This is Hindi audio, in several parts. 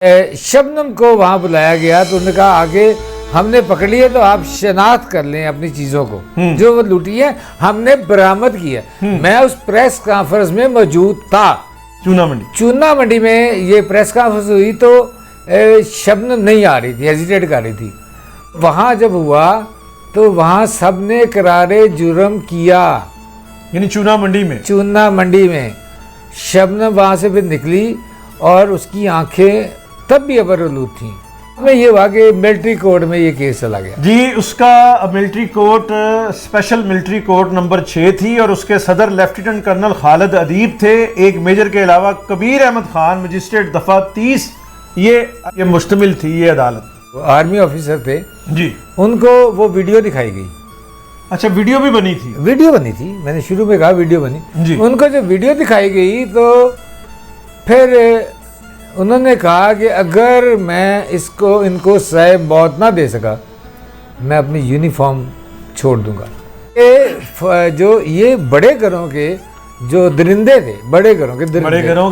शबनम को वहाँ बुलाया गया तो उन्होंने कहा आगे हमने पकड़ लिया तो आप शनाख्त कर लें अपनी चीज़ों को जो वो लूटी है हमने बरामद किया। मैं उस प्रेस कॉन्फ्रेंस में मौजूद था। चूना मंडी में ये प्रेस कॉन्फ्रेंस हुई तो शबनम नहीं आ रही थी, हेजिटेट कर रही थी। वहाँ जब हुआ तो वहाँ सब ने करारे जुर्म किया, यानी चूना मंडी में शबनम वहाँ से फिर निकली और उसकी आंखें तब भी अबरलूद थी। में ये हुआ कि मिलिट्री कोर्ट में ये केस चला गया जी। उसका military court special military court number 6 थी और उसके सदर लेफ्टिनेंट कर्नल खालिद अदीब थे। एक मेजर के अलावा कबीर अहमद खान मजिस्ट्रेट दफा 30 ये मुश्तमिल थी ये अदालत। आर्मी ऑफिसर थे जी, उनको वो वीडियो दिखाई गई। अच्छा, वीडियो भी बनी थी? वीडियो बनी थी, मैंने शुरू में कहा वीडियो बनी जी। उनको जब वीडियो दिखाई गई तो फिर उन्होंने कहा कि अगर मैं इनको सज़ाए मौत ना दे सका मैं अपनी यूनिफॉर्म छोड़ दूंगा। ये बड़े घरों के जो दरिंदे थे, बड़े घरों के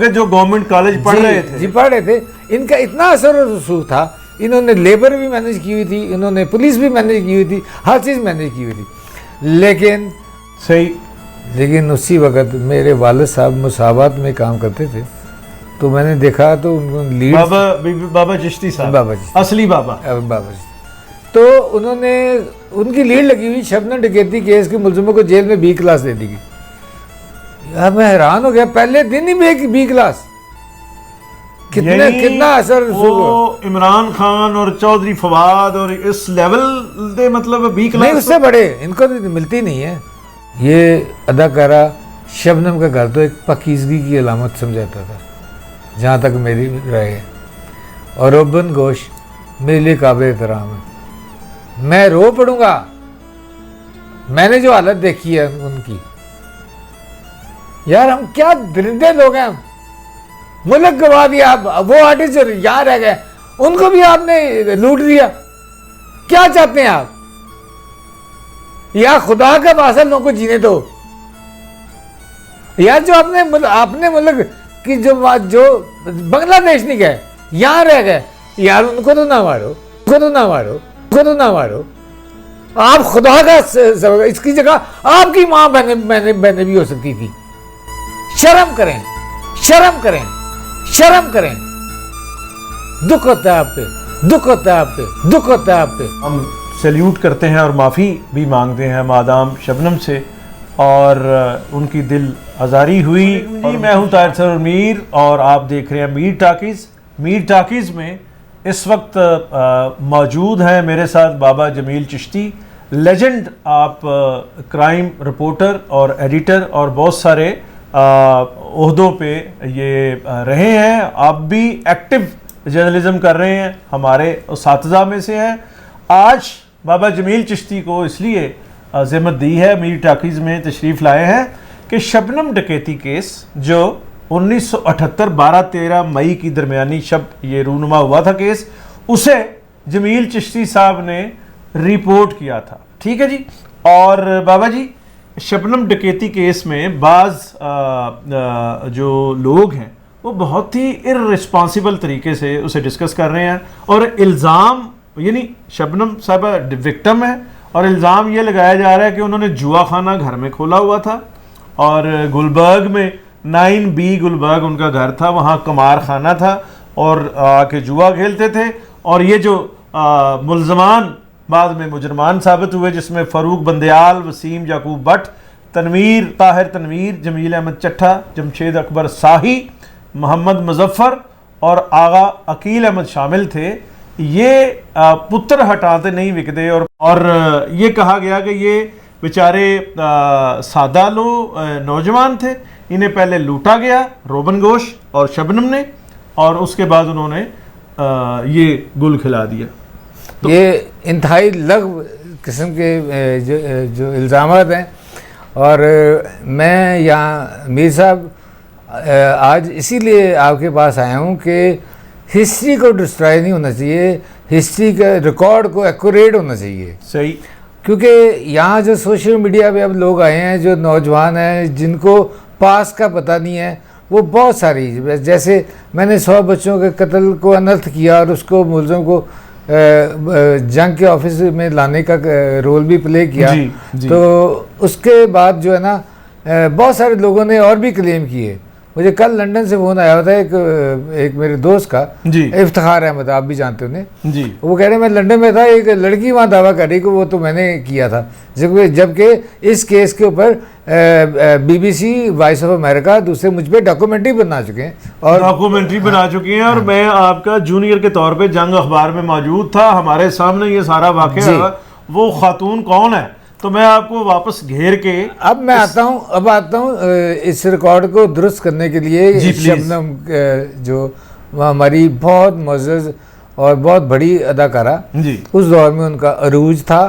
जो गवर्नमेंट कॉलेज पढ़ रहे थे, इनका इतना असर और रसूख था। इन्होंने लेबर भी मैनेज की हुई थी, इन्होंने पुलिस भी मैनेज की हुई थी, हर चीज़ मैनेज की हुई थी। लेकिन उसी वक्त मेरे वालिद साहब मुसावात में काम करते थे तो मैंने देखा तो उनको लीड बाबा चिश्ती साहब, असली बाबा चिश्ती, तो उन्होंने उनकी लीड लगी हुई शबनम डकैती केस के मुलजिमों को जेल में B क्लास दे दी गई। यार मैं हैरान हो गया, पहले दिन ही B क्लास, कितना असर। वो इमरान खान और चौधरी फवाद और इस लेवल दे मतलब B क्लास नहीं, उससे बड़े इनको तो मिलती नहीं है। ये अदाकारा शबनम का घर तो एक पाकीज़गी की अलामत समझाता था जहाँ तक मेरी राय है, और रोबन गोश मेरे लिए काबिल एहतराम है। मैं रो पड़ूंगा, मैंने जो हालत देखी है उनकी। यार हम क्या दरिंदे लोग हैं, मुल्क गवा दिया। वो आर्टिस्ट जो यहाँ रह गए उनको भी आपने लूट दिया। क्या चाहते हैं आप? या खुदा का वास्ता लोगों को जीने दो। यार जो आपने मुल्क कि जो बांग्लादेश नहीं गए यहाँ रह गए, यार उनको तो ना मारो, आप खुदा का इसकी जगह आपकी माँ बहने भी हो सकती थी। शर्म करें। दुख होता है आप पे। हम सैल्यूट करते हैं और माफ़ी भी मांगते हैं मादाम शबनम से, और उनकी दिल आज़ारी हुई। और मैं हूं ताहिर सर मीर और आप देख रहे हैं मीर टाकीज़ में इस वक्त मौजूद हैं मेरे साथ बाबा जमील चिश्ती, लेजेंड। आप क्राइम रिपोर्टर और एडिटर और बहुत सारे ओहदों पे ये रहे हैं। आप भी एक्टिव जर्नलिज्म कर रहे हैं, हमारे उस्ताज़ा में से हैं। आज बाबा जमील चिश्ती को इसलिए ज़िम्मत दी है, मीर टाकीज़ में तशरीफ़ लाए हैं कि शबनम डकैती केस जो 1978 12-13 मई की दरमियानी शब ये रूनुमा हुआ था केस, उसे जमील चिश्ती साहब ने रिपोर्ट किया था। ठीक है जी। और बाबा जी, शबनम डकैती केस में बाज़ जो लोग हैं वो बहुत ही इर्रेस्पॉन्सिबल तरीके से उसे डिस्कस कर रहे हैं, और इल्ज़ाम यानी शबनम साहबा विक्टिम है और इल्ज़ाम ये लगाया जा रहा है कि उन्होंने जुआ खाना घर में खोला हुआ था, और गुलबर्ग में 9B गुलबर्ग उनका घर था, वहाँ कमार खाना था और आके जुआ खेलते थे। और ये जो मुल्ज़मान बाद में मुजरमान साबित हुए, जिसमें फ़रूक बंदयाल, वसीम याकूब भट्ट, ताहिर तनवीर, जमील अहमद चट्ठा, जमशेद अकबर शाही, मोहम्मद मुजफ्फ़र और आगा अकील अहमद शामिल थे। ये पुत्र हटाते नहीं विकते, और ये कहा गया कि ये बेचारे सादा नौजवान थे, इन्हें पहले लूटा गया रोबन गोश और शबनम ने, और उसके बाद उन्होंने ये गुल खिला दिया। तो ये इंतहाई लग किस्म के जो इल्ज़ामात हैं। और मैं यहाँ मीर साहब आज इसीलिए आपके पास आया हूँ कि हिस्ट्री को डिस्ट्रॉय नहीं होना चाहिए, हिस्ट्री का रिकॉर्ड को एक्यूरेट होना चाहिए। सही। क्योंकि यहाँ जो सोशल मीडिया पे अब लोग आए हैं, जो नौजवान हैं जिनको पास का पता नहीं है, वो बहुत सारी, जैसे मैंने 100 बच्चों के कत्ल को अनर्थ किया और उसको मुलज़म को जंग के ऑफिस में लाने का रोल भी प्ले किया। जी। तो उसके बाद जो है ना बहुत सारे लोगों ने और भी क्लेम किए। मुझे कल लंदन से फ़ोन आया था एक मेरे दोस्त का, जी, इफ्तिखार अहमद, आप भी जानते हो उन्हें जी। वो कह रहे मैं लंदन में था, एक लड़की वहाँ दावा कर रही कि वो तो मैंने किया था, जबकि इस केस के ऊपर BBC, वॉइस ऑफ अमेरिका दूसरे मुझ पर डॉक्यूमेंट्री बना चुके हैं और डॉक्यूमेंट्री बना चुके हैं। और मैं आपका जूनियर के तौर पे जंग अखबार में मौजूद था, हमारे सामने ये सारा वाक़या। वो खातून कौन है, तो मैं आपको वापस घेर के अब मैं आता हूँ इस रिकॉर्ड को दुरुस्त करने के लिए। शबनम जो हमारी बहुत मुअज़्ज़ज़ और बहुत बड़ी अदाकारा, उस दौर में उनका अरूज था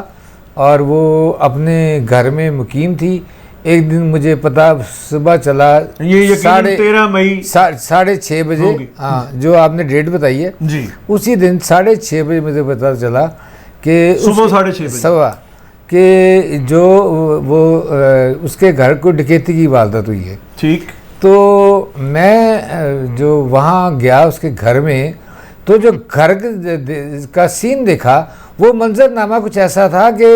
और वो अपने घर में मुकीम थी। एक दिन मुझे पता सुबह चला, ये 13 मई 6:30 बजे, हाँ जो आपने डेट बताई है जी, उसी दिन 6:30 बजे मुझे पता चला कि सुबह 6:30 बजे कि जो वो उसके घर को डकैती की वारदात हुई है। ठीक। तो मैं जो वहाँ गया उसके घर में, तो जो घर का सीन देखा, वो मंजरनामा कुछ ऐसा था कि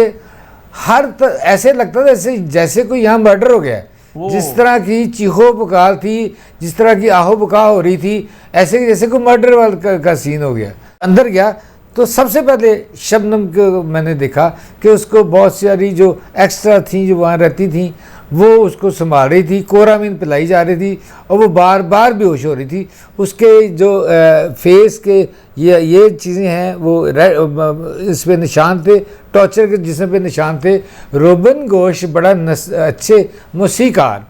ऐसे लगता था जैसे कोई यहाँ मर्डर हो गया है। जिस तरह की चीखो पुकार थी, जिस तरह की आहो पुकार हो रही थी, ऐसे जैसे कोई मर्डर वाला का सीन हो गया। अंदर गया तो सबसे पहले शबनम को मैंने देखा कि उसको बहुत सारी जो एक्स्ट्रा थी जो वहाँ रहती थी वो उसको संभाल रही थी, कोरामीन पिलाई जा रही थी और वो बार बार बेहोश हो रही थी। उसके जो फेस के ये चीज़ें हैं वो इस पे निशान थे, टॉर्चर के जिस्म पे निशान थे। रोबिन घोष बड़ा अच्छे मौसीकार,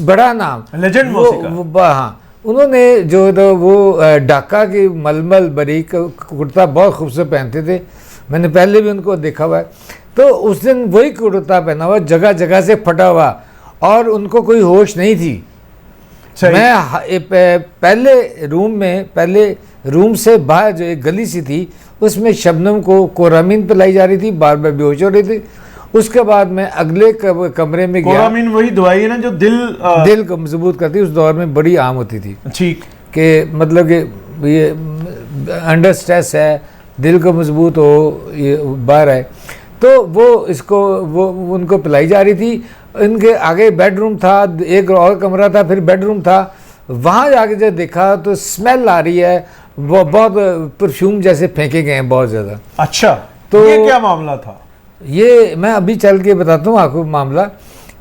बड़ा नाम, लेजेंड मौसीकार। हाँ, उन्होंने जो वो ढाका की मलमल बारीक कुर्ता बहुत खूबसूरत पहनते थे, मैंने पहले भी उनको देखा हुआ है। तो उस दिन वही कुर्ता पहना हुआ, जगह जगह से फटा हुआ, और उनको कोई होश नहीं थी। मैं पहले रूम से बाहर जो एक गली सी थी उसमें शबनम को कोरामीन पिलाई जा रही थी, बार बार बेहोश हो रही थी। उसके बाद मैं अगले कमरे में गया। कोरामीन वही दवाई है ना जो दिल को मजबूत करती है, उस दौर में बड़ी आम होती थी। ठीक। कि मतलब कि ये अंडर स्ट्रेस है, दिल को मजबूत हो, ये बाहर है, तो वो उनको पिलाई जा रही थी। इनके आगे बेडरूम था, एक और कमरा था, फिर बेडरूम था। वहाँ जाके जब देखा तो स्मेल आ रही है, वो बहुत परफ्यूम जैसे फेंके गए हैं बहुत ज़्यादा। अच्छा, तो ये क्या मामला था? ये मैं अभी चल के बताता हूँ आपको मामला,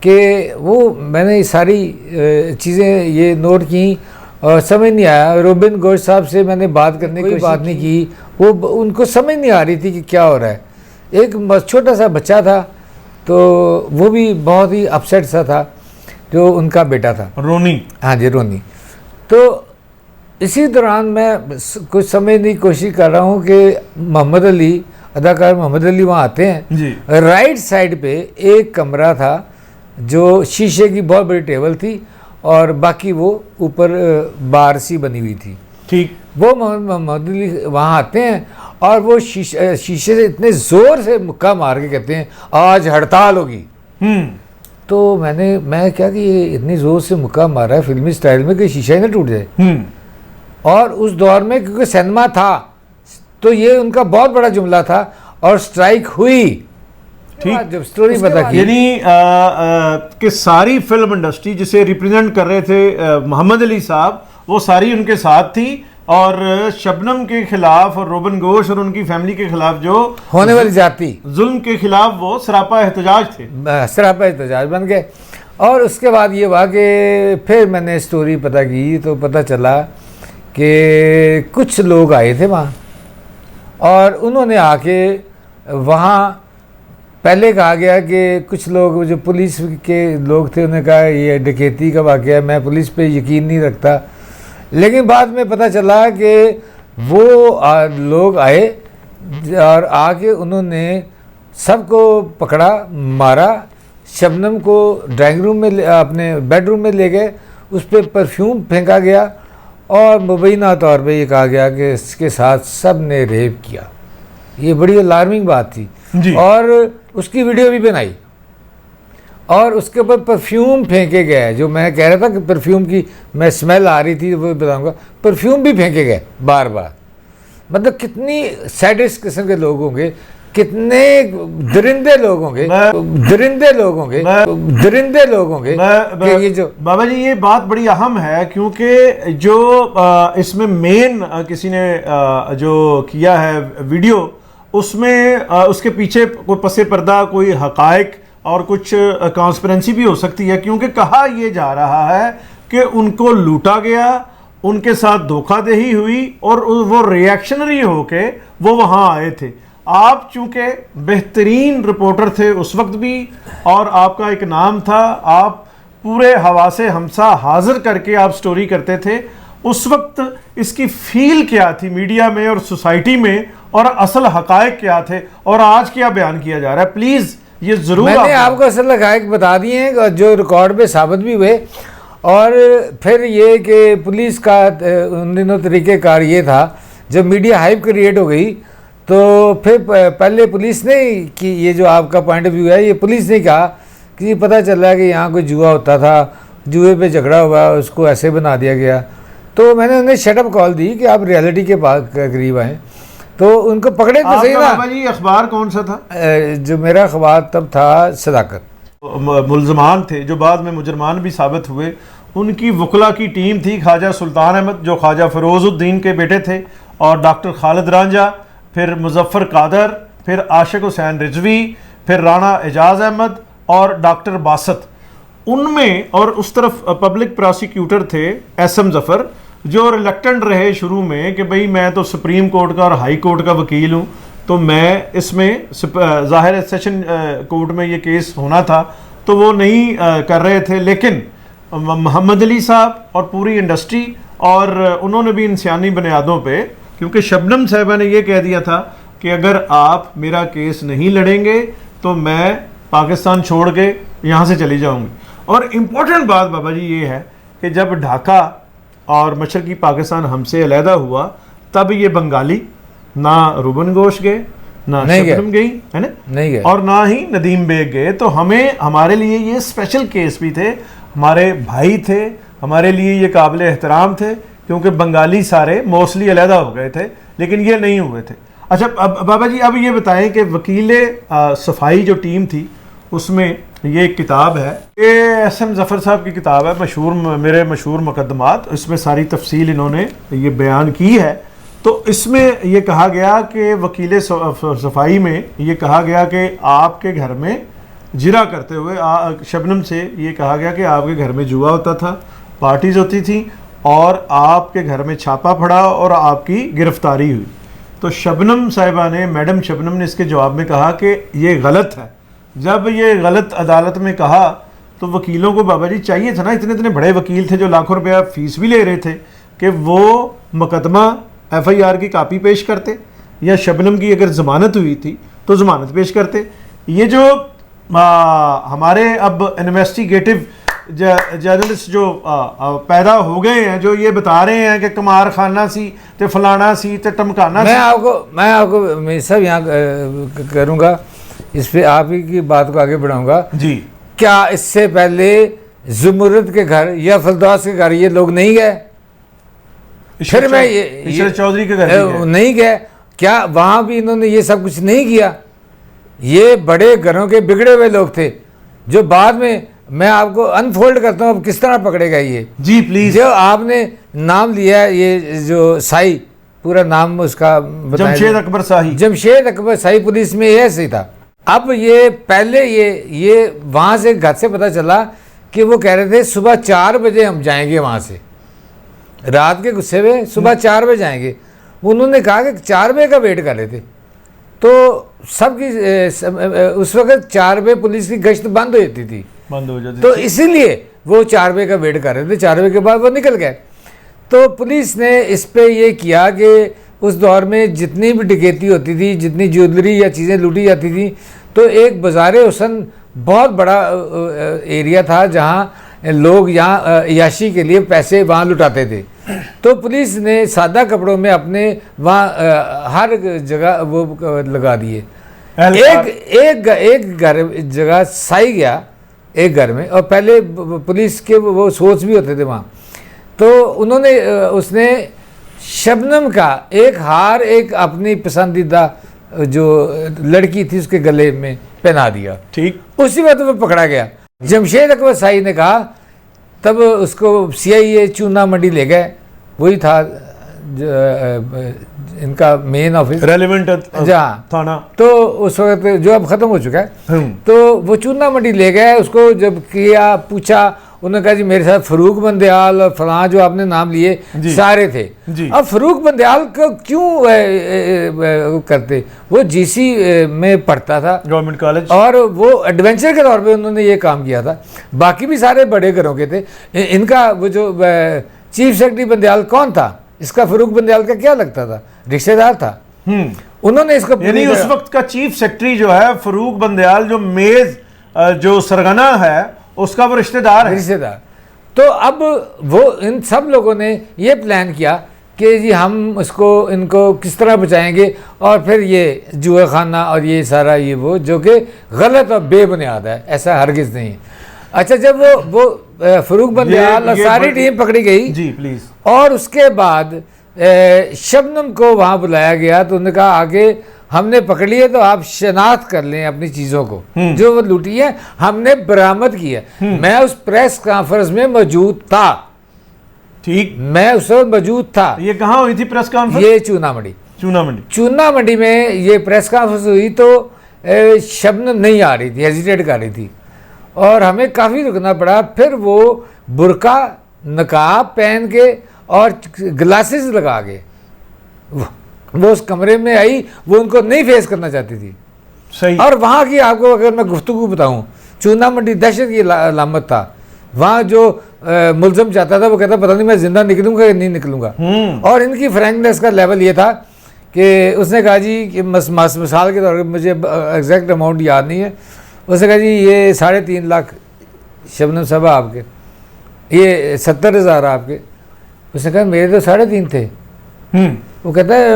कि वो मैंने सारी चीज़ें ये नोट की और समझ नहीं आया। रोबिन घोष साहब से मैंने बात करने की बात नहीं की, वो उनको समझ नहीं आ रही थी कि क्या हो रहा है। एक छोटा सा बच्चा था, तो वो भी बहुत ही अपसेट सा था, जो उनका बेटा था, रोनी। हाँ जी, रोनी। तो इसी दौरान मैं कुछ समझने की कोशिश कर रहा हूँ कि मोहम्मद अली, अदाकार मोहम्मद अली वहाँ आते हैं जी। राइट साइड पे एक कमरा था जो शीशे की बहुत बड़ी टेबल थी और बाकी वो ऊपर बार सी बनी हुई थी। ठीक। वो मोहम्मद अली वहाँ आते हैं और वो शीशे से इतने ज़ोर से मुक्का मार के कहते हैं आज हड़ताल होगी। तो मैं क्या कि ये इतनी ज़ोर से मुक्का मारा है फिल्मी स्टाइल में कि शीशा ही ना टूट जाए। और उस दौर में क्योंकि सिनेमा था तो ये उनका बहुत बड़ा जुमला था और स्ट्राइक हुई। ठीक। जब स्टोरी पता की, यानी कि सारी फिल्म इंडस्ट्री जिसे रिप्रेजेंट कर रहे थे मोहम्मद अली साहब, वो सारी उनके साथ थी और शबनम के खिलाफ और रोबिन घोष और उनकी फैमिली के खिलाफ जो होने वाली जाती जुल्म के खिलाफ वो सरापा एहतजाज थे, सरापा एहतजाज बन गए। और उसके बाद ये हुआ कि फिर मैंने स्टोरी पता की तो पता चला कि कुछ लोग आए थे वहाँ और उन्होंने आके वहाँ पहले कहा गया कि कुछ लोग जो पुलिस के लोग थे उन्होंने कहा ये डकैती का वाक़या है, मैं पुलिस पे यकीन नहीं रखता। लेकिन बाद में पता चला कि वो लोग आए और आके उन्होंने सबको पकड़ा, मारा। शबनम को ड्राइंग रूम में अपने बेडरूम में ले गए, उस पर परफ्यूम फेंका गया और मुबैना तौर पे ये कहा गया कि इसके साथ सब ने रेप किया। ये बड़ी अलार्मिंग बात थी जी। और उसकी वीडियो भी बनाई और उसके ऊपर परफ्यूम फेंके गए, जो मैं कह रहा था कि परफ्यूम की मैं स्मेल आ रही थी, वो बताऊंगा, परफ्यूम भी फेंके गए बार बार। मतलब कितनी सैडिस्ट किस्म के लोग होंगे, कितने दरिंदे लोग होंगे, दरिंदे लोग होंगे, दरिंदे लोग होंगे। ये जो बाबा जी ये बात बड़ी अहम है, क्योंकि जो इसमें मेन किसी ने जो किया है वीडियो, उसमें उसके पीछे कोई पसे पर्दा कोई हकायक और कुछ कॉन्स्पिरेंसी भी हो सकती है, क्योंकि कहा यह जा रहा है कि उनको लूटा गया, उनके साथ धोखाधड़ी हुई और वो रिएक्शनरी होके वो वहां आए थे। आप चूंकि बेहतरीन रिपोर्टर थे उस वक्त भी, और आपका एक नाम था, आप पूरे हवासे हमसा हाजिर करके आप स्टोरी करते थे। उस वक्त इसकी फील क्या थी मीडिया में और सोसाइटी में, और असल हकायक क्या थे, और आज क्या बयान किया जा रहा है? प्लीज ये जरूर मैंने आपको असल हकायक बता दिए हैं जो रिकॉर्ड पे साबित भी हुए। और फिर ये कि पुलिस का उन दिनों तरीक़ेकार ये था, जब मीडिया हाइप क्रिएट हो गई तो फिर पहले पुलिस ने कि ये जो आपका पॉइंट ऑफ व्यू है, ये पुलिस ने कहा कि पता चल रहा है कि यहाँ कोई जुआ होता था, जुए पे झगड़ा हुआ, उसको ऐसे बना दिया गया। तो मैंने उन्हें शटअप कॉल दी कि आप रियलिटी के करीब आए, तो उनको पकड़े तो सही ना। जी अखबार कौन सा था? जो मेरा अखबार तब था सदाकत। मुलजमान थे जो बाद में मुजरमान भी साबित हुए, उनकी वकला की टीम थी, ख्वाजा सुल्तान अहमद जो ख्वाजा फरोजुद्दीन के बेटे थे, और डॉक्टर खालिद रांझा, फिर मुजफ्फर कादर, फिर आशिक हुसैन रिजवी, फिर राणा एजाज अहमद और डॉक्टर बासत। उनमें और उस तरफ पब्लिक प्रोसिक्यूटर थे एसएम जफर, जो रिलक्टेंट रहे शुरू में कि भाई मैं तो सुप्रीम कोर्ट का और हाई कोर्ट का वकील हूँ, तो मैं इसमें ज़ाहिर सेशन कोर्ट में ये केस होना था तो वो नहीं कर रहे थे। लेकिन मोहम्मद अली साहब और पूरी इंडस्ट्री, और उन्होंने भी इंसानी बुनियादों पे, क्योंकि शबनम साहिबा ने यह कह दिया था कि अगर आप मेरा केस नहीं लड़ेंगे तो मैं पाकिस्तान छोड़ के यहाँ से चली जाऊँगी। और इम्पोर्टेंट बात बाबा जी ये है कि जब ढाका और मशरकी पाकिस्तान हमसे अलहदा हुआ, तब ये बंगाली ना रूबन घोष गए, ना शबनम गई, है ना, नहीं गए, और ना ही नदीम बेग गए। तो हमारे लिए ये स्पेशल केस भी थे, हमारे भाई थे, हमारे लिए ये काबिल एहतराम थे, क्योंकि बंगाली सारे मोस्टली अलहदा हो गए थे, लेकिन ये नहीं हुए थे। अच्छा अब बाबा जी अब ये बताएं कि वकील सफाई जो टीम थी उसमें ये एक किताब है, ये एसएम जफर साहब की किताब है, मेरे मशहूर मुकदमात, इसमें सारी तफसील इन्होंने ये बयान की है। तो इसमें ये कहा गया कि वकील सफाई में ये कहा गया कि आपके घर में जिरा करते हुए शबनम से ये कहा गया कि आपके घर में जुआ होता था, पार्टीज होती थी, और आपके घर में छापा पड़ा और आपकी गिरफ्तारी हुई। तो शबनम साहिबा ने, मैडम शबनम ने इसके जवाब में कहा कि ये गलत है। जब ये गलत अदालत में कहा तो वकीलों को बाबा जी चाहिए था ना, इतने इतने बड़े वकील थे जो लाखों रुपया फीस भी ले रहे थे, कि वो मुकदमा एफआईआर की कापी पेश करते, या शबनम की अगर ज़मानत हुई थी तो ज़मानत पेश करते। ये जो हमारे अब इन्वेस्टिगेटिव जर्नलिस्ट जो पैदा हो गए हैं, जो ये बता रहे हैं कि कमार खाना सी ते फलाना सी ते टमकाना सी। मैं आपको मैं सब यहाँ करूँगा, इस पे आप ही की बात को आगे बढ़ाऊंगा जी। क्या इससे पहले जुमुरत के घर या फलदास के घर ये लोग नहीं गए? फिर मैं ये चौधरी के घर नहीं गए क्या? वहां भी इन्होंने ये सब कुछ नहीं किया। ये बड़े घरों के बिगड़े हुए लोग थे, जो बाद में मैं आपको अनफोल्ड करता हूँ अब किस तरह पकड़े गए ये। जी प्लीज। जो आपने नाम लिया, ये जो साई, पूरा नाम उसका जमशेद अकबर शाही, जमशेद अकबर शाही पुलिस में ये ऐसे था। अब ये पहले ये वहाँ से घर से पता चला कि वो कह रहे थे सुबह 4 बजे हम जाएंगे वहाँ से, रात के गुस्से में सुबह 4 बजे जाएंगे। उन्होंने कहा कि 4 बजे का वेट कर रहे थे, तो सबकी उस वक्त 4 बजे पुलिस की गश्त बंद हो जाती थी, बंद हो जाती, तो इसीलिए वो 4 बजे का वेट कर रहे थे। 4 बजे के बाद वो निकल गए। तो पुलिस ने इस पे ये किया कि उस दौर में जितनी भी डकैती होती थी, जितनी ज्वेलरी या चीज़ें लूटी जाती थी, तो एक बाज़ार हुसन बहुत बड़ा एरिया था जहाँ लोग यहाँ याशी के लिए पैसे वहाँ लुटाते थे। तो पुलिस ने सादा कपड़ों में अपने वहाँ हर जगह वो लगा दिए। एक जगह साई गया, एक घर में, और पहले पुलिस के वो सोर्स भी होते थे वहाँ। तो उन्होंने उसने शबनम का एक हार एक अपनी पसंदीदा जो लड़की थी उसके गले में पहना दिया। ठीक। उसी वक्त वो पकड़ा गया। जमशेद अकबर शाही ने कहा, तब उसको CIA चूना मंडी ले गए, वही था इनका मेन ऑफिस, रेलेवेंट थाना। तो उस वक्त जो अब ख़त्म हो चुका है, तो वो चूना मंडी ले गए। उसको जब किया, पूछा, उन्होंने कहा जी मेरे साथ फरूक बंदयाल और फलां जो आपने नाम लिए सारे थे। अब फरूक बंदयाल को क्यों करते, वो GC में पढ़ता था, गवर्नमेंट कॉलेज, और वो एडवेंचर के तौर पे उन्होंने ये काम किया था। बाकी भी सारे बड़े घरों के थे। इनका वो जो चीफ सेक्रेटरी बंदयाल कौन था, इसका फरूक बंदयाल का क्या लगता था, रिश्तेदार था। उन्होंने इसको, यानी उस वक्त का चीफ सेक्रेटरी जो है फरूक बंदयाल, जो मेज जो सरगना है उसका वो रिश्तेदार है। रिश्तेदार। तो अब वो इन सब लोगों ने ये प्लान किया कि जी हम इनको किस तरह बचाएंगे, और फिर ये जुआ खाना और ये सारा ये वो, जो कि गलत और बेबुनियाद है, ऐसा हरगिज़ नहीं है। अच्छा, जब वो फरूक बंदयाल और सारी टीम पकड़ी गई जी प्लीज, और उसके बाद शबनम को वहाँ बुलाया गया, तो उन्होंने कहा आगे हमने पकड़ लिए तो आप शनाख्त कर लें अपनी चीज़ों को, जो वो लूटी है हमने बरामद की है। मैं उस प्रेस कॉन्फ्रेंस में मौजूद था। ठीक, मैं उस वक्त मौजूद था। ये कहाँ हुई थी प्रेस कॉन्फ्रेंस? ये चूना मंडी। चूना मंडी में ये प्रेस कॉन्फ्रेंस हुई, तो शबनम नहीं आ रही थी, हेजिटेट कर रही थी, और हमें काफ़ी रुकना पड़ा। फिर वो बुरका नकाब पहन के और ग्लासेस लगा के वो उस कमरे में आई। वो उनको नहीं फेस करना चाहती थी। सही। और वहाँ की आपको अगर मैं गुफ्तगू बताऊँ, चूना मंडी दहशत की अलामत था। वहाँ जो मुलजम चाहता था वो कहता पता नहीं मैं जिंदा निकलूंगा या नहीं निकलूंगा। और इनकी फ्रैंकनेस का लेवल ये था कि उसने कहा जी कि मिसाल के तौर पर, मुझे एग्जैक्ट अमाउंट याद नहीं है, उसने कहा जी ये 3.5 लाख शबनम साहबा आपके, ये 70,000 आपके। उसने कहा मेरे तो 3.5 थे। वो कहता है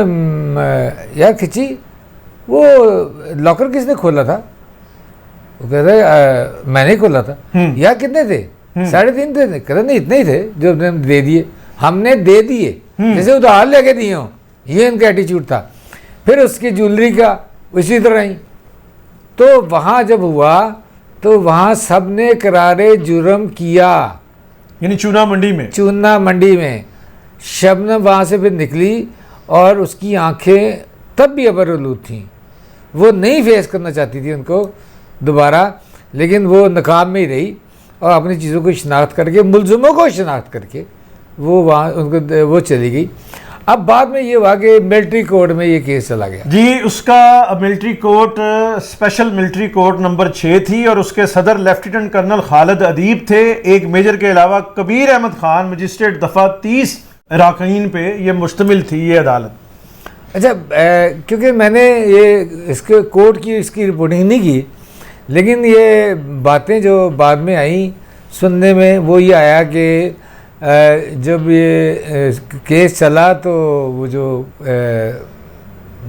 यार खिची, वो लॉकर किसने खोला था? वो कहता है मैंने ही खोला था। यार कितने थे? 3.5 थे। कहता नहीं इतने ही थे जो हमने दे दिए, हमने दे दिए, जैसे उधार लेके दिए हो। ये इनका एटीट्यूड था। फिर उसकी ज्वेलरी का उसी तरह ही। तो वहाँ जब हुआ तो वहाँ सब ने करारे जुर्म किया, यानी चूना मंडी में। शबनम वहाँ से फिर निकली और उसकी आंखें तब भी अबरआलूद थीं। वो नहीं फेस करना चाहती थी उनको दोबारा, लेकिन वो नकाब में ही रही और अपनी चीज़ों को शनाख्त करके, मुलज़िमों को शनाख्त करके वो वहाँ उनको वो चली गई। अब बाद में ये हुआ कि मिलिट्री कोर्ट में ये केस चला गया जी। उसका military court special military court number 6 थी और उसके सदर लेफ्टिनेंट कर्नल खालिद अदीब थे। एक मेजर के अलावा कबीर अहमद खान, मजिस्ट्रेट दफ़ा 30 अराकीन पे ये मुश्तमिल थी ये अदालत। अच्छा, क्योंकि मैंने ये इसके कोर्ट की इसकी रिपोर्टिंग नहीं की, लेकिन ये बातें जो बाद में आई सुनने में, वो ये आया कि जब ये केस चला तो वो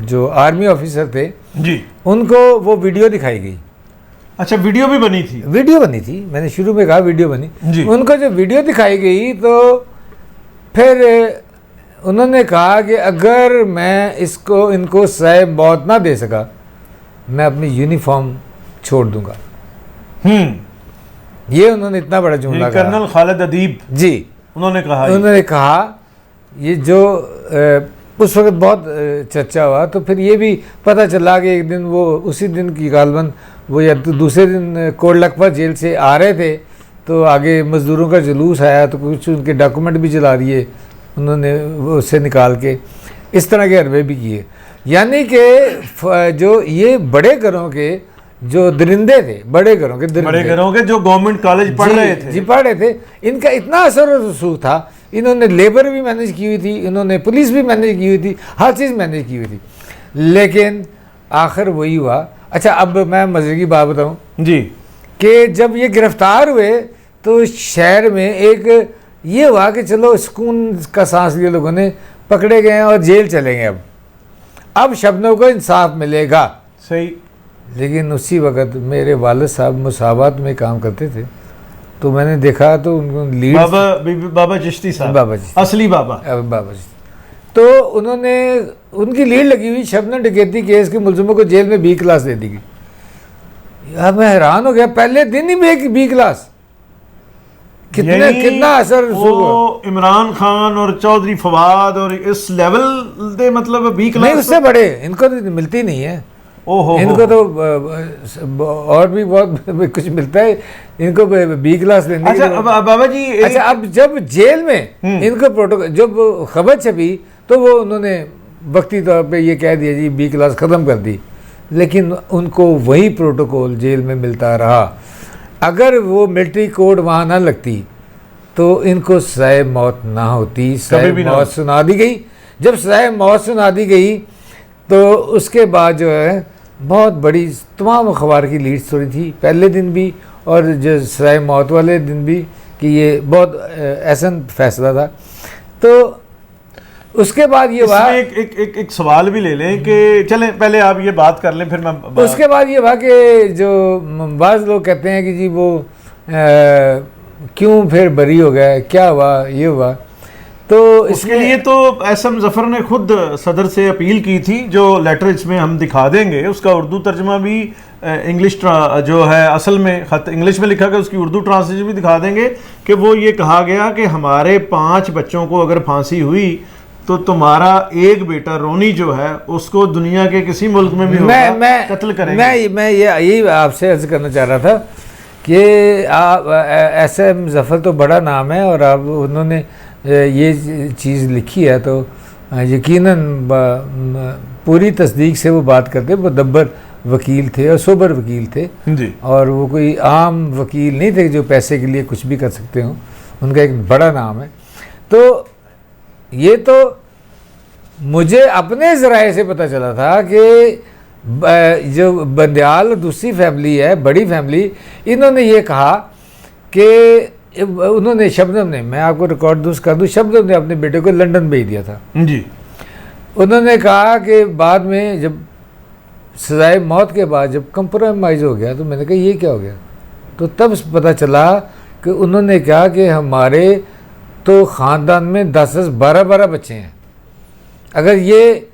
जो आर्मी ऑफिसर थे जी, उनको वो वीडियो दिखाई गई। अच्छा, वीडियो भी बनी थी? वीडियो बनी थी, मैंने शुरू में कहा वीडियो बनी जी। उनको जो वीडियो दिखाई गई, तो फिर उन्होंने कहा कि अगर मैं इनको सज़ाए मौत ना दे सका, मैं अपनी यूनिफॉर्म छोड़ दूंगा। ये उन्होंने इतना बड़ा जुमला कहा। कर्नल खालिद अदीब जी, उन्होंने कहा ये जो उस वक्त बहुत चर्चा हुआ। तो फिर ये भी पता चला कि एक दिन वो उसी दिन की गालबन वो या तो दूसरे दिन कोट लखपत जेल से आ रहे थे, तो आगे मज़दूरों का जुलूस आया, तो कुछ उनके डॉक्यूमेंट भी जला दिए उन्होंने उससे निकाल के। इस तरह के हरबे भी किए। यानी कि जो ये बड़े घरों के जो दरिंदे थे, बड़े घरों के जो गवर्नमेंट कॉलेज पढ़ रहे थे, पढ़ रहे थे, इनका इतना असर और रसूख था। इन्होंने लेबर भी मैनेज की हुई थी, इन्होंने पुलिस भी मैनेज की हुई थी, हर चीज़ मैनेज की हुई थी, लेकिन आखिर वही हुआ। अच्छा, अब मैं मज़े की बात बताऊँ जी, कि जब ये गिरफ्तार हुए तो शहर में एक ये हुआ कि चलो सुकून का सांस लिए, लोगों ने पकड़े गए और जेल चले गए। अब शबनम को इंसाफ मिलेगा। सही। लेकिन उसी वक्त मेरे वालिद साहब मुसावात में काम करते थे, तो मैंने देखा तो उनको लीड बाबा चिश्ती साहब, बाबा जी, असली बाबा जी, तो उन्होंने उनकी लीड लगी हुई शबनम डकैती केस के मुलजिमों को जेल में B क्लास दे दी गई। यार मैं हैरान हो गया, पहले दिन ही में B क्लास, कितना असर। वो इमरान खान और चौधरी फवाद और इस लेवल दे मतलब B क्लास नहीं, उससे बड़े इनको तो मिलती नहीं है। ओहो, इनको तो और भी बहुत कुछ मिलता है, इनको B क्लास लेने। अच्छा बाबा जी, अच्छा अब जब जेल में इनको प्रोटोकॉल जब खबर छपी तो वो उन्होंने वक्ती तौर पे ये कह दिया जी B क्लास ख़त्म कर दी, लेकिन उनको वही प्रोटोकॉल जेल में मिलता रहा। अगर वो मिलिट्री कोड वहाँ ना लगती तो इनको सज़ाए मौत ना होती, सज़ाए मौत सुना दी गई। जब सज़ाए मौत सुना दी गई तो उसके बाद जो है बहुत बड़ी तमाम अखबार की लीड्स थोड़ी थी, पहले दिन भी और जो सज़ाए मौत वाले दिन भी, कि ये बहुत ऐसा फैसला था। तो उसके बाद ये बात एक सवाल भी ले लें कि चलें पहले आप ये बात कर लें फिर मैं उसके बाद ये हुआ कि जो बाज़ लोग कहते हैं कि जी वो क्यों फिर बरी हो गया, क्या हुआ, ये हुआ। तो इसके लिए तो एसएम जफर ने खुद सदर से अपील की थी, जो लेटर इसमें हम दिखा देंगे, उसका उर्दू तर्जमा भी इंग्लिश जो है असल में खत इंग्लिश में लिखा गया, उसकी उर्दू ट्रांसलेशन भी दिखा देंगे कि वो ये कहा गया कि हमारे 5 बच्चों को अगर फांसी हुई तो तुम्हारा एक बेटा रोनी जो है उसको दुनिया के किसी मुल्क में भी होगा कत्ल करेंगे। मैं यही आपसे अर्ज करना चाह रहा था कि आप एसएम जफर तो बड़ा नाम है और आप उन्होंने ये चीज़ लिखी है तो यकीनन पूरी तस्दीक से वो बात करते, मुदब्बर वकील थे और सोबर वकील थे जी, और वो कोई आम वकील नहीं थे जो पैसे के लिए कुछ भी कर सकते हों, उनका एक बड़ा नाम है। तो ये तो मुझे अपने ज़राए से पता चला था कि जो बंदयाल दूसरी फैमिली है, बड़ी फैमिली, इन्होंने ये कहा कि उन्होंने शबनम ने, मैं आपको रिकॉर्ड दूस कर दूँ, शबनम ने अपने बेटे को लंदन भेज दिया था जी। उन्होंने कहा कि बाद में जब सज़ाए मौत के बाद जब कंप्रोमाइज़ हो गया तो मैंने कहा ये क्या हो गया, तो तब पता चला कि उन्होंने कहा कि हमारे तो ख़ानदान में 10-10, 12-12 बच्चे हैं, अगर ये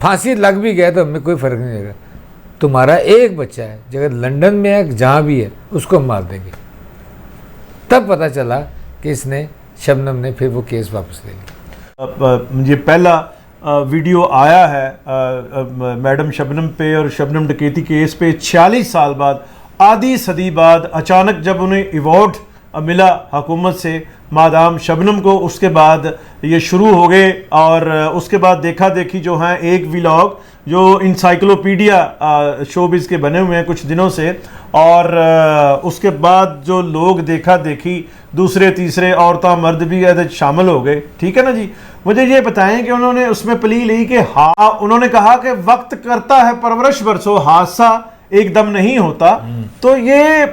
फांसी लग भी गया तो हमें कोई फ़र्क नहीं लगेगा, तुम्हारा एक बच्चा है जगह लंदन में है जहाँ भी है उसको हम मार देंगे। तब पता चला कि इसने शबनम ने फिर वो केस वापस ले लिया। ये पहला वीडियो आया है मैडम शबनम पे और शबनम डकैती केस पे 46 साल बाद, आधी सदी बाद अचानक जब उन्हें अवार्ड मिला हुकूमत से मादाम शबनम को, उसके बाद ये शुरू हो गए। और उसके बाद देखा देखी जो हैं एक व्लॉग जो इंसाइक्लोपीडिया शोबिज के बने हुए हैं कुछ दिनों से, और उसके बाद जो लोग देखा देखी दूसरे तीसरे औरतां मर्द भी शामिल हो गए। ठीक है ना जी, मुझे ये बताएं कि उन्होंने उसमें प्ली ली कि हाँ, उन्होंने कहा कि वक्त करता है परवरिश बरसों, हादसा एकदम नहीं होता। तो ये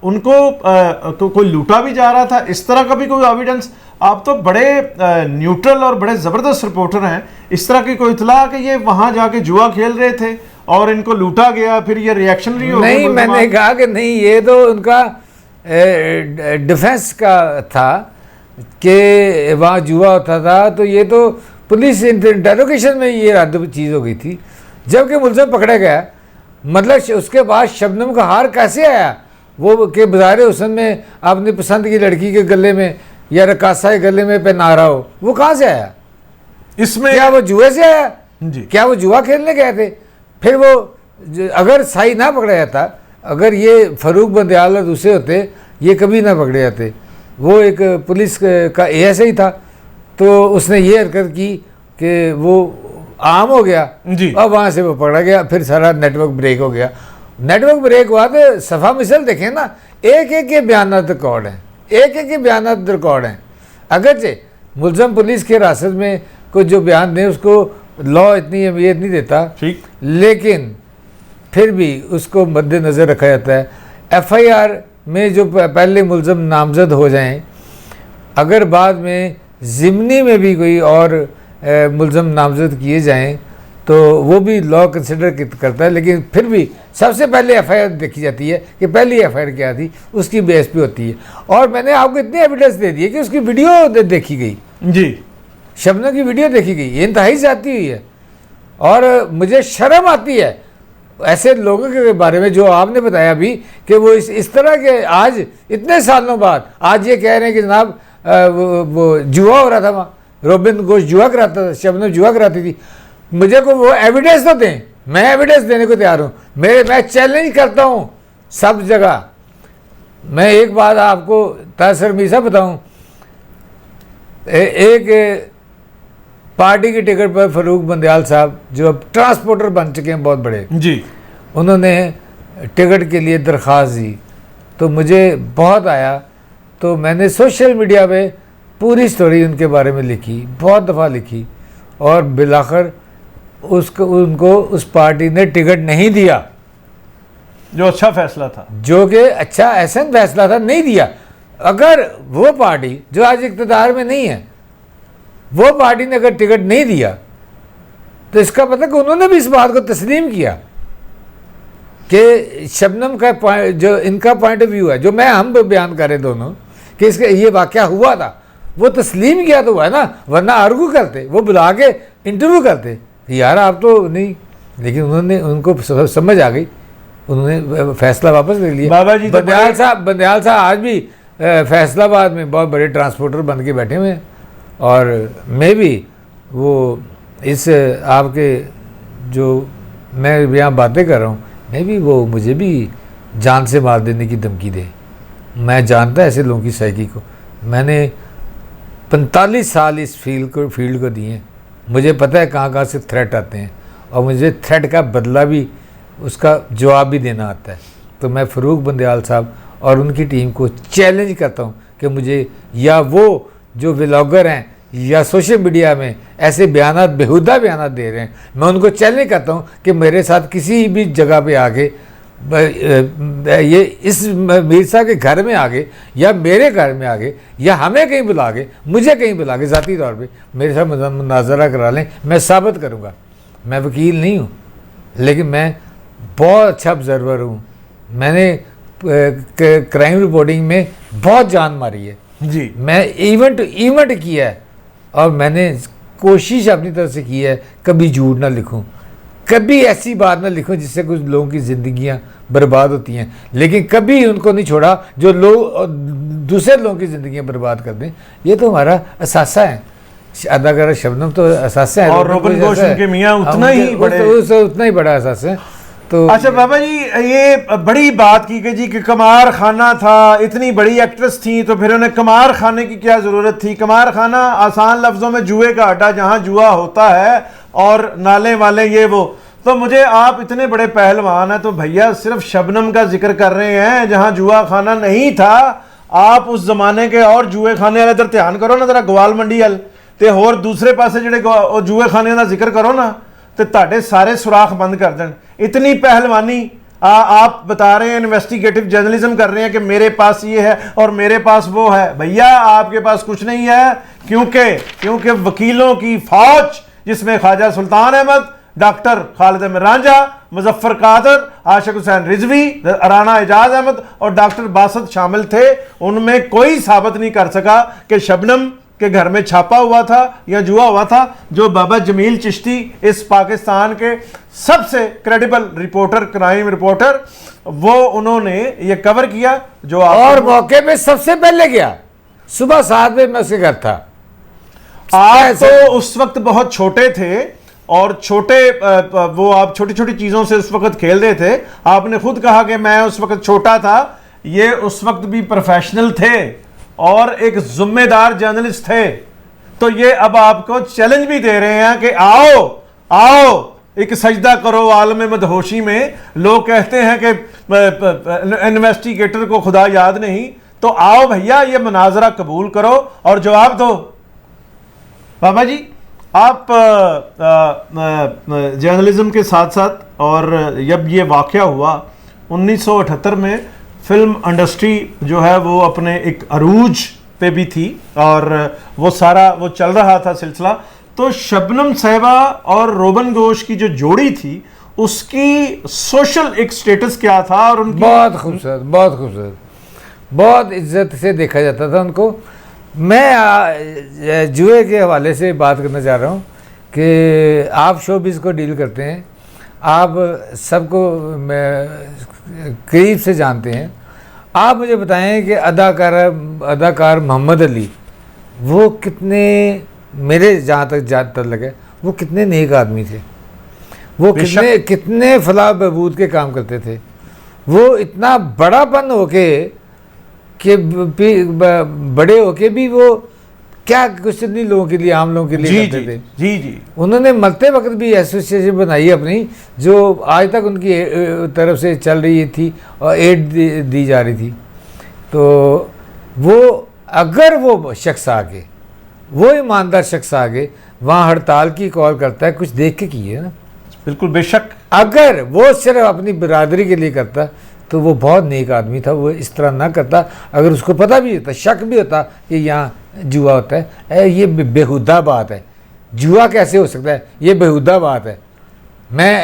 उनको तो कोई लूटा भी जा रहा था, इस तरह का भी कोई एविडेंस? आप तो बड़े न्यूट्रल और बड़े ज़बरदस्त रिपोर्टर हैं, इस तरह की कोई इतला कि ये वहां जाके जुआ खेल रहे थे और इनको लूटा गया, फिर ये रिएक्शनरी हो गया? नहीं, मैंने कहा कि नहीं, ये तो उनका डिफेंस का था कि वहाँ जुआ होता था, तो ये तो पुलिस इंटेरोगेशन में ये रद्द चीज़ हो गई थी। जबकि मुलज़िम पकड़ा गया, मतलब उसके बाद शबनम का हार कैसे आया वो कि बाज़ार हुसन में अपनी पसंद की लड़की के गले में या रकासा के गले में पहना रहा हो, वो कहाँ से आया? इसमें क्या वो जुए से आया जी? क्या वो जुआ खेलने गए थे? फिर वो अगर साई ना पकड़ा जाता, अगर ये फरूक बंदयाल और दूसरे होते, ये कभी ना पकड़े जाते। वो एक पुलिस का ASI था, तो उसने ये हरकत की कि वो आम हो गया जी, और वहाँ से वो पकड़ा गया, फिर सारा नेटवर्क ब्रेक हो गया। नेटवर्क ब्रेक हुआ तो सफ़ा मिसल देखें ना, एक एक के बयान रिकॉर्ड हैं, एक एक के बयान रिकॉर्ड हैं। अगरचे मुलज़म पुलिस के हिरासत में कुछ जो बयान दें उसको लॉ इतनी अहमियत नहीं देता, ठीक, लेकिन फिर भी उसको मद्देनज़र रखा जाता है। FIR में जो पहले मुलज़म नामज़द हो जाएं, अगर बाद में ज़िमनी में भी कोई और मुलज़म नामज़द किए जाएं तो वो भी लॉ कंसिडर करता है, लेकिन फिर भी सबसे पहले एफआईआर देखी जाती है कि पहली एफआईआर क्या थी, उसकी बेस पे होती है। और मैंने आपको इतनी एविडेंस दे दी है कि उसकी वीडियो देखी गई जी, शबनम की वीडियो देखी गई, ये इंतहाई जाती हुई है। और मुझे शर्म आती है ऐसे लोगों के बारे में जो आपने बताया अभी कि वो इस तरह के आज इतने सालों बाद आज ये कह रहे हैं कि जनाब वो जुआ हो रहा था, वहाँ रोबिन घोष जुआ कराता था, शबनम जुआ कराती थी। मुझे को वो एविडेंस तो दें, मैं एविडेंस देने को तैयार हूँ। मैं चैलेंज करता हूँ सब जगह। मैं एक बात आपको तासर मीसा बताऊँ, एक पार्टी की टिकट पर फरूक बंदयाल साहब जो अब ट्रांसपोर्टर बन चुके हैं बहुत बड़े जी, उन्होंने टिकट के लिए दरख्वास्त दी, तो मुझे बहुत आया। तो मैंने सोशल मीडिया पे पूरी स्टोरी उनके बारे में लिखी, बहुत दफ़ा लिखी, और बिलाखिर उनको उस पार्टी ने टिकट नहीं दिया, जो अच्छा फैसला था, जो कि अच्छा ऐसा फैसला था, नहीं दिया। अगर वो पार्टी जो आज इक़्तिदार में नहीं है, वो पार्टी ने अगर टिकट नहीं दिया, तो इसका मतलब कि उन्होंने भी इस बात को तस्लीम किया कि शबनम का पॉइंट, जो इनका पॉइंट ऑफ व्यू है, जो हम बयान कर रहे दोनों कि इसका ये वाक़या हुआ था, वो तस्लीम किया तो हुआ है ना, वरना आर्गू करते, वो बुला के इंटरव्यू करते यार आप तो नहीं। लेकिन उन्होंने, उनको समझ आ गई, उन्होंने फैसला वापस ले लिया। बाबा जी बंदयाल साहब आज भी फैसलाबाद में बहुत बड़े ट्रांसपोर्टर बन के बैठे हुए हैं। और मैं भी वो इस आपके जो मैं यहाँ बातें कर रहा हूँ, मैं भी वो मुझे भी जान से मार देने की धमकी दे। मैं जानता ऐसे लोगों की साइकी को, मैंने 45 साल इस फील्ड को दिए। मुझे पता है कहाँ से थ्रेट आते हैं, और मुझे थ्रेट का बदला भी, उसका जवाब भी देना आता है। तो मैं फरूक बंदयाल साहब और उनकी टीम को चैलेंज करता हूँ कि मुझे, या वो जो व्लॉगर हैं या सोशल मीडिया में ऐसे बयानात, बेहुदा बयानात दे रहे हैं, मैं उनको चैलेंज करता हूँ कि मेरे साथ किसी भी जगह पे आके, ये इस मीरसा के घर में आगे, या मेरे घर में आगे, या हमें कहीं बुला के, मुझे कहीं बुला के ज़ाती तौर पे मेरे साथ मुनाजरा करा लें। मैं साबित करूँगा, मैं वकील नहीं हूँ, लेकिन मैं बहुत अच्छा ऑब्जर्वर हूँ। मैंने क्राइम रिपोर्टिंग में बहुत जान मारी है जी, मैं इवेंट किया है, और मैंने कोशिश अपनी तरफ से की है कभी झूठ ना लिखूं, कभी ऐसी बात ना लिखूं जिससे कुछ लोगों की ज़िंदगियां बर्बाद होती हैं, लेकिन कभी उनको नहीं छोड़ा जो लोग दूसरे लोगों की ज़िंदगियां बर्बाद कर दें। ये तो हमारा असासा है। अदाकारा शबनम तो असासा है, और रोबिन घोष उनके मियाँ उतना ही बड़ा असासा है। तो अच्छा बाबा जी, ये बड़ी बात की गई जी कि कमार खाना था, इतनी बड़ी एक्ट्रेस थी, तो फिर उन्हें कमार खाने की क्या ज़रूरत थी? कमार खाना आसान लफ्ज़ों में जुए का अड्डा, जहाँ जुआ होता है और नाले वाले ये वो। तो मुझे, आप इतने बड़े पहलवान हैं, तो भैया सिर्फ शबनम का जिक्र कर रहे हैं जहाँ जुआ खाना नहीं था। आप उस जमाने के और जुए खाने वाले इधर ध्यान करो ना, जरा ग्वाल मंडी वाल ते होर दूसरे पासे ਜਿਹੜੇ जुए खाने का जिक्र करो ना, तो ताड़े सारे सुराख बंद कर दें। इतनी पहलवानी आप बता रहे हैं, इन्वेस्टिगेटिव जर्नलिज्म कर रहे हैं कि मेरे पास ये है और मेरे पास वो है। भैया आपके पास कुछ नहीं है, क्योंकि वकीलों की फौज, जिसमें ख्वाजा सुल्तान अहमद, डॉक्टर खालिद अहमद रांझा, मुजफ्फर कादर, आशिक हुसैन रिजवी, राना एजाज अहमद और डॉक्टर बासत शामिल थे, उनमें कोई साबित नहीं कर सका कि शबनम के घर में छापा हुआ था या जुआ हुआ था। जो बाबा जमील चिश्ती, इस पाकिस्तान के सबसे क्रेडिबल रिपोर्टर, क्राइम रिपोर्टर, वो उन्होंने ये कवर किया। जो और मौके पे सबसे पहले गया, सुबह 7 बजे मैं उसके घर था। आप तो उस वक्त बहुत छोटे थे, और वो आप छोटी छोटी चीजों से उस वक्त खेल रहे थे। आपने खुद कहा कि मैं उस वक्त छोटा था। ये उस वक्त भी प्रोफेशनल थे और एक जिम्मेदार जर्नलिस्ट थे। तो ये अब आपको चैलेंज भी दे रहे हैं कि आओ एक सजदा करो आलम मदहोशी में। लोग कहते हैं कि इन्वेस्टिगेटर को खुदा याद नहीं, तो आओ भैया, ये मुनाजरा कबूल करो और जवाब दो। बाबा जी, आप जर्नलिज्म के साथ साथ, और जब ये वाक़या हुआ 1978 में, फिल्म इंडस्ट्री जो है वो अपने एक अरूज पे भी थी, और वो सारा वो चल रहा था सिलसिला। तो शबनम साहिबा और रोबन घोष की जो जोड़ी थी उसकी सोशल एक स्टेटस क्या था और उनकी बहुत खूबसूरत, बहुत खूबसूरत, बहुत इज्जत से देखा जाता था उनको। मैं जुए के हवाले से बात करना चाह रहा हूँ कि आप शोबिज़ को डील करते हैं, आप सबको करीब से जानते हैं। आप मुझे बताएं कि अदाकार मोहम्मद अली वो कितने, मेरे जहाँ तक लगे, वो कितने नेक आदमी थे, वो कितने फलाह बहबूद के काम करते थे। वो इतना बड़ापन होके कि बड़े होके भी वो क्या कुछ नहीं लोगों के लिए, आम लोगों के लिए करते थे। जी जी, उन्होंने मरते वक्त भी एसोसिएशन बनाई अपनी, जो आज तक उनकी तरफ से चल रही थी और एड दी जा रही थी। तो वो अगर वो शख्स आगे, वो ईमानदार शख्स आगे वहाँ हड़ताल की कॉल करता है, कुछ देख के की है ना, बिल्कुल बेशक। अगर वो सिर्फ अपनी बिरादरी के लिए करता तो वो बहुत नेक आदमी था, वो इस तरह ना करता। अगर उसको पता भी होता, शक भी होता कि यहाँ जुआ होता है, ये बेहुदा बात है, जुआ कैसे हो सकता है, ये बेहुदा बात है। मैं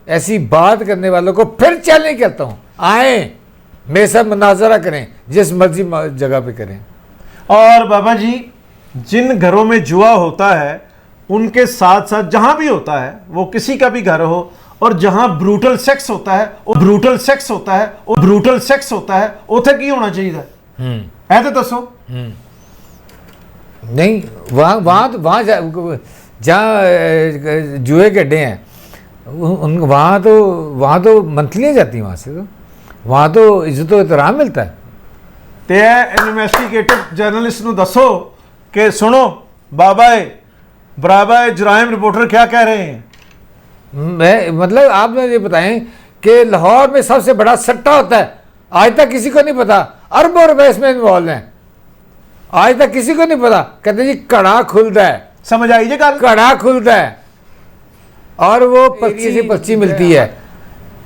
ऐसी बात करने वालों को फिर चैलेंज करता हूँ, आए मेरे साथ मुनाजरा करें, जिस मर्जी जगह पे करें। और बाबा जी, जिन घरों में जुआ होता है उनके साथ साथ जहां भी होता है, वो किसी का भी घर हो, और जहां ब्रूटल सेक्स होता है, वो ब्रूटल सेक्स होता है, वो ब्रूटल सेक्स होता है, उथे की होना चाहिए है तो दसो। नहीं, वहाँ जहाँ जुए के अड्डे हैं, वहाँ तो मंथलियाँ जाती हैं, वहाँ से तो वहाँ तो इज्जत व एहतराम मिलता है। ते इन्वेस्टिगेटिव जर्नलिस्ट ਨੂੰ दसो कि सुनो बाबा जराइम रिपोर्टर क्या कह रहे हैं। मैं मतलब आप मुझे ये बताएं कि लाहौर में सबसे बड़ा सट्टा होता है, आज तक किसी को नहीं पता, अरबों रुपए इसमें इन्वॉल्व हैं, आज तक किसी को नहीं पता। कहते जी कड़ा खुलता है, समझ आई जी गल, कड़ा खुलता है और वो 25 से 25 मिलती है,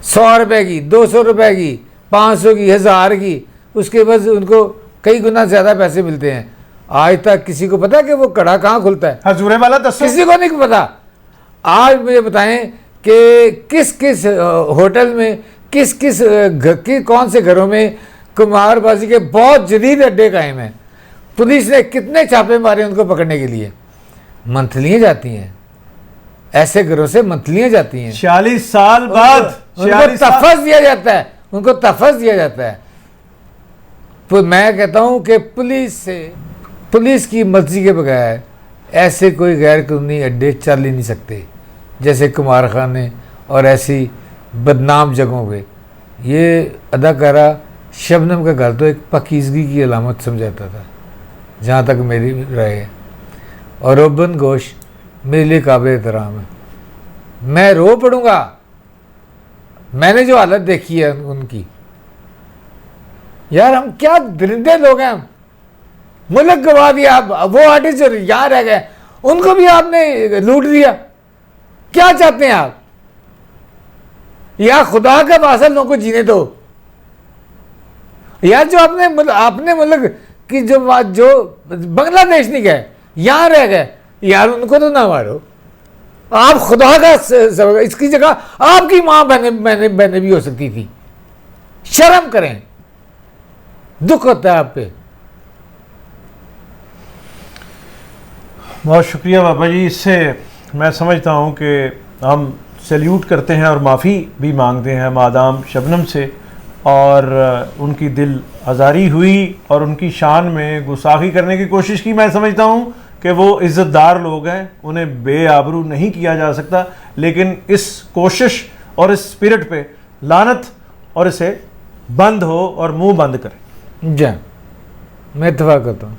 100 रुपए की, 200 रुपए की, 500 की, 1000 की, उसके बाद उनको कई गुना ज्यादा पैसे मिलते हैं। आज तक किसी को पता कि वो कड़ा कहाँ खुलता है? हजूरे वाला दसो, किसी को नहीं पता। आज मुझे बताएं कि किस किस होटल में, कौन से घरों में कुमारबाजी के बहुत जदीद अड्डे कायम हैं। पुलिस ने कितने छापे मारे उनको पकड़ने के लिए। मंथलियाँ जाती हैं, ऐसे घरों से मंथलियाँ जाती हैं। 46 साल बाद उनको तफस दिया जाता है, उनको तफस दिया जाता है। तो मैं कहता हूँ कि पुलिस की मर्जी के बगैर ऐसे कोई गैर कानूनी अड्डे चल ही नहीं सकते, जैसे कुमार खाने और ऐसी बदनाम जगहों पे। ये अदाकारा शबनम का घर तो एक पाकीज़गी की अलामत समझाता था, जहाँ तक मेरी राय है। और रोबन घोष मेरे लिए काबिल एहतराम है। मैं रो पड़ूंगा, मैंने जो हालत देखी है उनकी। यार हम क्या दरिंदे लोग हैं, हम मुल्क गवा दिया। अब वो आर्टिस्ट जो यहाँ रह गए उनको भी आपने लूट दिया। क्या चाहते हैं आप? या खुदा का वास्ता लोगों को जीने दो। यार जो आपने मुल्क की जो बांग्लादेश नहीं गए, यहाँ रह गए, यार उनको तो ना मारो। आप खुदा का इसकी जगह आपकी माँ बहने भी हो सकती थी। शर्म करें, दुख होता है आप पे। बहुत शुक्रिया बाबा जी। इससे मैं समझता हूँ कि हम सैल्यूट करते हैं और माफ़ी भी मांगते हैं मादाम शबनम से, और उनकी दिल आज़ारी हुई और उनकी शान में गुस्ताखी करने की कोशिश की। मैं समझता हूँ कि वो इज़्ज़तदार लोग हैं, उन्हें बेआबरू नहीं किया जा सकता, लेकिन इस कोशिश और इस स्पिरिट पे लानत और इसे बंद हो और मुंह बंद करें। जी, मैं इत्तेफाक करता हूँ।